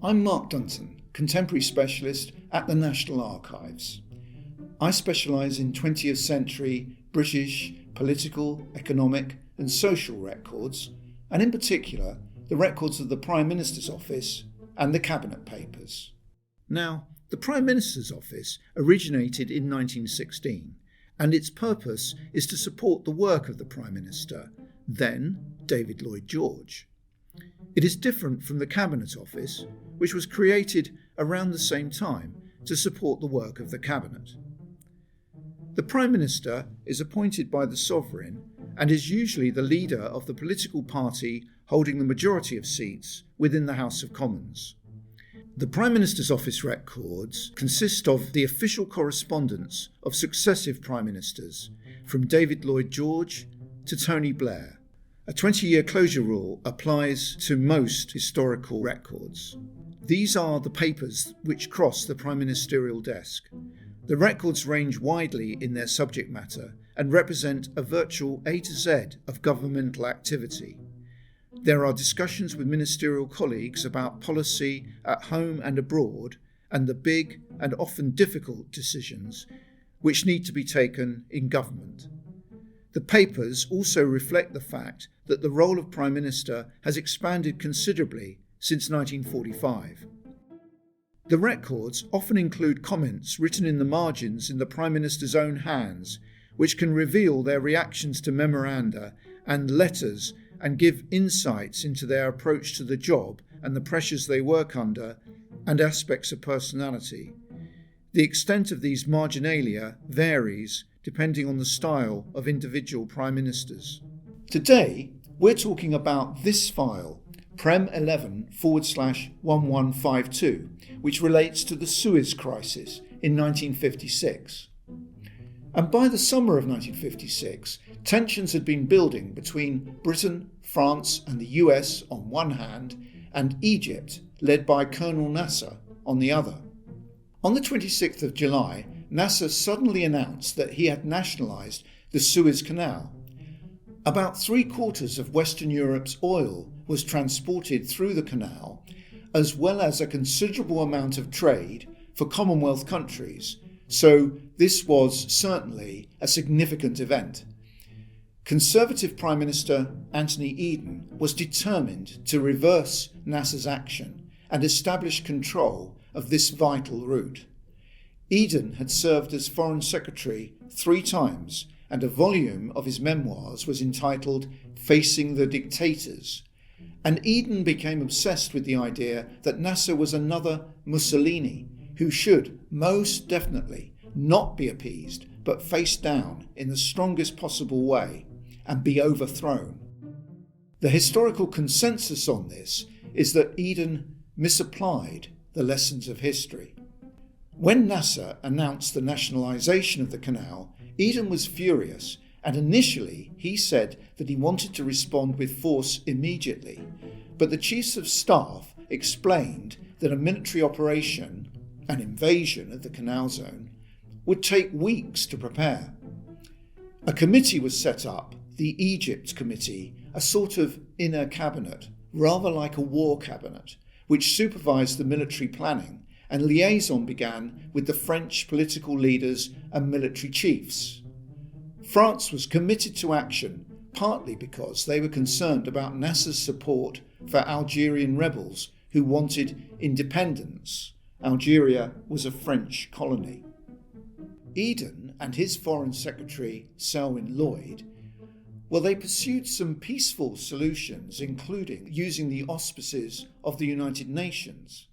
I'm Mark Dunton, Contemporary Specialist at the National Archives. I specialise in 20th century British political, economic and social records, and in particular the records of the Prime Minister's Office and the Cabinet Papers. Now, the Prime Minister's Office originated in 1916, and its purpose is to support the work of the Prime Minister, then David Lloyd George. It is different from the Cabinet Office, which was created around the same time to support the work of the Cabinet. The Prime Minister is appointed by the Sovereign and is usually the leader of the political party holding the majority of seats within the House of Commons. The Prime Minister's Office records consist of the official correspondence of successive Prime Ministers, from David Lloyd George to Tony Blair. A 20-year closure rule applies to most historical records. These are the papers which cross the Prime Ministerial desk. The records range widely in their subject matter and represent a virtual A to Z of governmental activity. There are discussions with ministerial colleagues about policy at home and abroad and the big and often difficult decisions which need to be taken in government. The papers also reflect the fact that the role of Prime Minister has expanded considerably since 1945. The records often include comments written in the margins in the Prime Minister's own hands, which can reveal their reactions to memoranda and letters and give insights into their approach to the job and the pressures they work under and aspects of personality. The extent of these marginalia varies depending on the style of individual Prime Ministers. Today, we're talking about this file, Prem 11/1152, which relates to the Suez Crisis in 1956. And by the summer of 1956, tensions had been building between Britain, France and the US on one hand, and Egypt, led by Colonel Nasser, on the other. On the 26th of July, Nasser suddenly announced that he had nationalised the Suez Canal. About 3/4 of Western Europe's oil was transported through the canal, as well as a considerable amount of trade for Commonwealth countries, so this was certainly a significant event. Conservative Prime Minister Anthony Eden was determined to reverse Nasser's action and establish control of this vital route. Eden had served as Foreign Secretary 3 times, and a volume of his memoirs was entitled Facing the Dictators. And Eden became obsessed with the idea that Nasser was another Mussolini who should most definitely not be appeased but faced down in the strongest possible way and be overthrown. The historical consensus on this is that Eden misapplied the lessons of history. When Nasser announced the nationalisation of the canal, Eden was furious, and initially he said that he wanted to respond with force immediately, but the chiefs of staff explained that a military operation, an invasion of the canal zone, would take weeks to prepare. A committee was set up, the Egypt Committee, a sort of inner cabinet, rather like a war cabinet, which supervised the military planning, and liaison began with the French political leaders and military chiefs. France was committed to action, partly because they were concerned about Nasser's support for Algerian rebels who wanted independence. Algeria was a French colony. Eden and his Foreign Secretary Selwyn Lloyd, they pursued some peaceful solutions, including using the auspices of the United Nations.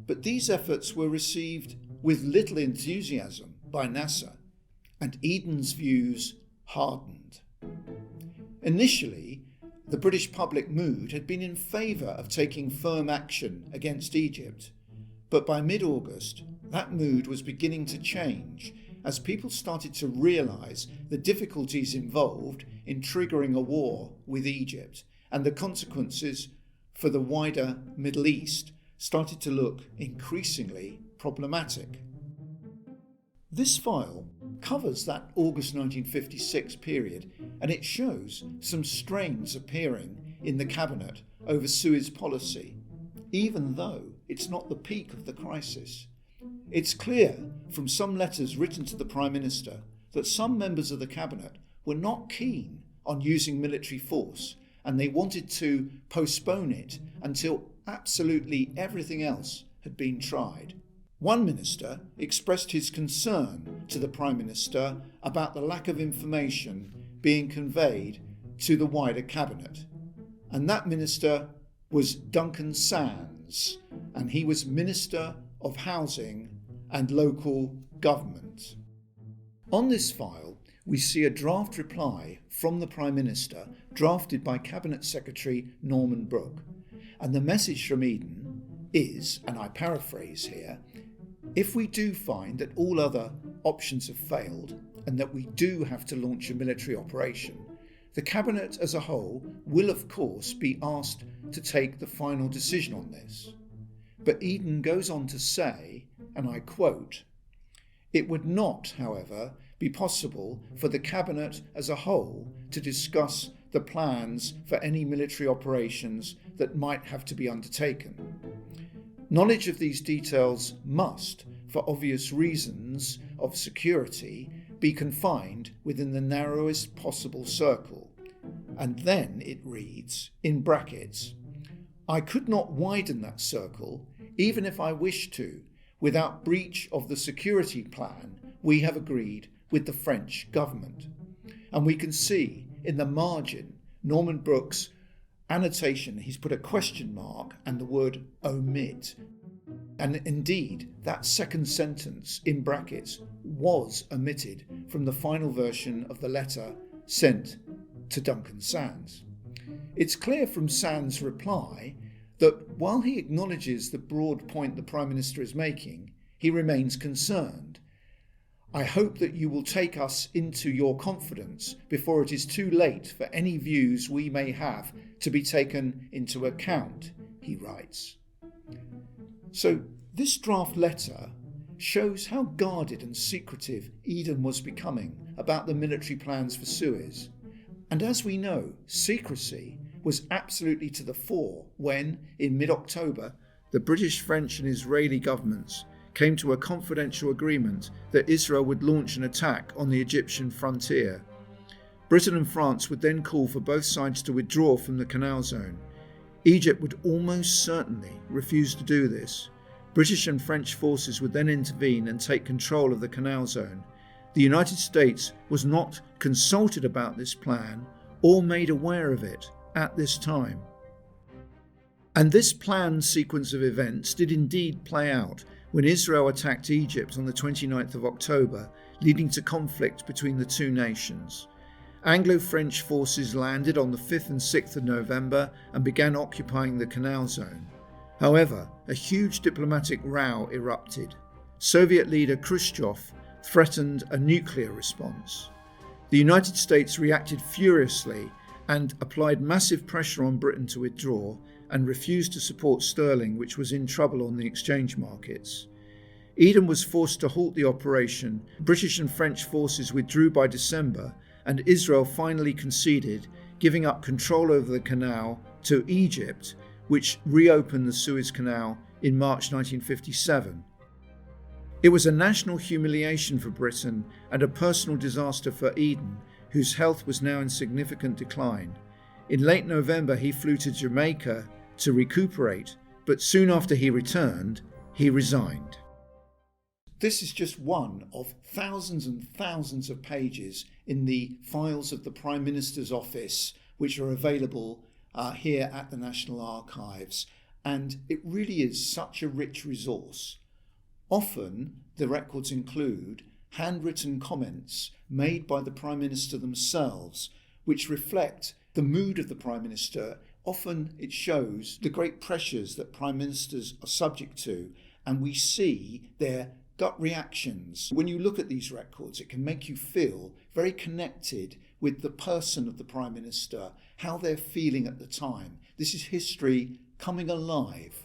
But these efforts were received with little enthusiasm by Nasser, and Eden's views hardened. Initially, the British public mood had been in favour of taking firm action against Egypt, but by mid-August, that mood was beginning to change as people started to realise the difficulties involved in triggering a war with Egypt, and the consequences for the wider Middle East started to look increasingly problematic. This file covers that August 1956 period, and it shows some strains appearing in the cabinet over Suez policy. even though it's not the peak of the crisis. It's clear from some letters written to the Prime Minister that some members of the Cabinet were not keen on using military force, and they wanted to postpone it until absolutely everything else had been tried. One minister expressed his concern to the Prime Minister about the lack of information being conveyed to the wider Cabinet, and that minister was Duncan, and he was Minister of Housing and Local Government. On this file, we see a draft reply from the Prime Minister drafted by Cabinet Secretary Norman Brooke, and the message from Eden is, and I paraphrase here, if we do find that all other options have failed and that we do have to launch a military operation, the Cabinet as a whole will of course be asked to take the final decision on this. But Eden goes on to say, and I quote, "It would not, however, be possible for the Cabinet as a whole to discuss the plans for any military operations that might have to be undertaken. Knowledge of these details must, for obvious reasons of security, be confined within the narrowest possible circle." And then it reads, in brackets, "I could not widen that circle, even if I wished to, without breach of the security plan we have agreed with the French government." And we can see in the margin, Norman Brooke's annotation, he's put a question mark and the word omit. And indeed, that second sentence in brackets was omitted from the final version of the letter sent to Duncan Sands. It's clear from Sands' reply that while he acknowledges the broad point the Prime Minister is making, he remains concerned. "I hope that you will take us into your confidence before it is too late for any views we may have to be taken into account," he writes. So this draft letter shows how guarded and secretive Eden was becoming about the military plans for Suez. And as we know, secrecy was absolutely to the fore when, in mid-October, the British, French and Israeli governments came to a confidential agreement that Israel would launch an attack on the Egyptian frontier. Britain and France would then call for both sides to withdraw from the Canal Zone. Egypt would almost certainly refuse to do this. British and French forces would then intervene and take control of the Canal Zone. The United States was not consulted about this plan or made aware of it at this time. And this planned sequence of events did indeed play out when Israel attacked Egypt on the 29th of October, leading to conflict between the two nations. Anglo-French forces landed on the 5th and 6th of November and began occupying the Canal Zone. However, a huge diplomatic row erupted. Soviet leader Khrushchev threatened a nuclear response. The United States reacted furiously and applied massive pressure on Britain to withdraw and refused to support sterling, which was in trouble on the exchange markets. Eden was forced to halt the operation. British and French forces withdrew by December, and Israel finally conceded, giving up control over the canal to Egypt, which reopened the Suez Canal in March 1957. It was a national humiliation for Britain and a personal disaster for Eden, whose health was now in significant decline. In late November, he flew to Jamaica to recuperate, but soon after he returned, he resigned. This is just one of thousands and thousands of pages in the files of the Prime Minister's office, which are available here at the National Archives. And it really is such a rich resource. Often the records include handwritten comments made by the Prime Minister themselves, which reflect the mood of the Prime Minister. Often it shows the great pressures that Prime Ministers are subject to, and we see their gut reactions. When you look at these records, it can make you feel very connected with the person of the Prime Minister, how they're feeling at the time. This is history coming alive